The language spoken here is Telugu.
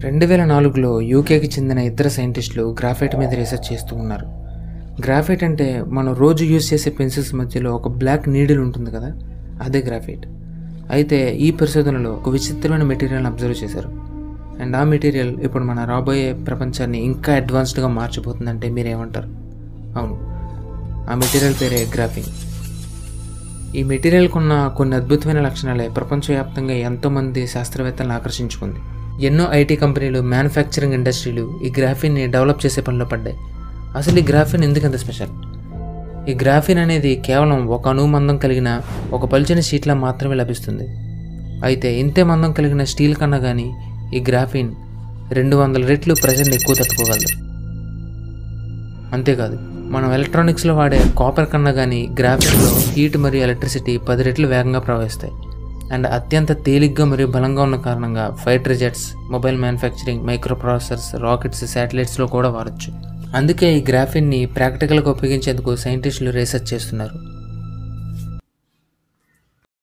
2004లో యూకేకి చెందిన ఇద్దరు సైంటిస్టులు గ్రాఫైట్ మీద రీసెర్చ్ చేస్తూ ఉన్నారు. గ్రాఫైట్ అంటే మనం రోజు యూజ్ చేసే పెన్సిల్స్ మధ్యలో ఒక బ్లాక్ నీడిల్ ఉంటుంది కదా, అదే గ్రాఫైట్. అయితే ఈ పరిశోధనలో ఒక విచిత్రమైన మెటీరియల్ని అబ్జర్వ్ చేశారు. అండ్ ఆ మెటీరియల్ ఇప్పుడు మన రాబోయే ప్రపంచాన్ని ఇంకా అడ్వాన్స్డ్గా మార్చిపోతుందంటే మీరేమంటారు? అవును, ఆ మెటీరియల్ పేరే గ్రాఫిన్. ఈ మెటీరియల్కున్న కొన్ని అద్భుతమైన లక్షణాలే ప్రపంచవ్యాప్తంగా ఎంతోమంది శాస్త్రవేత్తలను ఆకర్షించుకుంది. ఎన్నో ఐటీ కంపెనీలు, మ్యానుఫ్యాక్చరింగ్ ఇండస్ట్రీలు ఈ గ్రాఫిన్ని డెవలప్ చేసే పనిలో పడ్డాయి. అసలు ఈ గ్రాఫిన్ ఎందుకంత స్పెషల్? ఈ గ్రాఫిన్ అనేది కేవలం ఒక అణువు మందం కలిగిన ఒక పలుచని షీట్లా మాత్రమే లభిస్తుంది. అయితే ఇంతే మందం కలిగిన స్టీల్ కన్నా కానీ ఈ గ్రాఫిన్ 200 రెట్లు ప్రెషర్ని ఎక్కువ తట్టుకోగలదు. అంతేకాదు, మనం ఎలక్ట్రానిక్స్లో వాడే కాపర్ కన్నా కానీ గ్రాఫిన్లో హీట్ మరియు ఎలక్ట్రిసిటీ 10 రెట్లు వేగంగా ప్రవహిస్తాయి. అండ్ అత్యంత తేలిగ్గా మరియు బలంగా ఉన్న కారణంగా fighter jets, mobile manufacturing, micro processors, rockets, శాటిలైట్స్లో కూడా వాడచ్చు. అందుకే ఈ గ్రాఫిన్ని ప్రాక్టికల్గా ఉపయోగించేందుకు సైంటిస్టులు రీసెర్చ్ చేస్తున్నారు.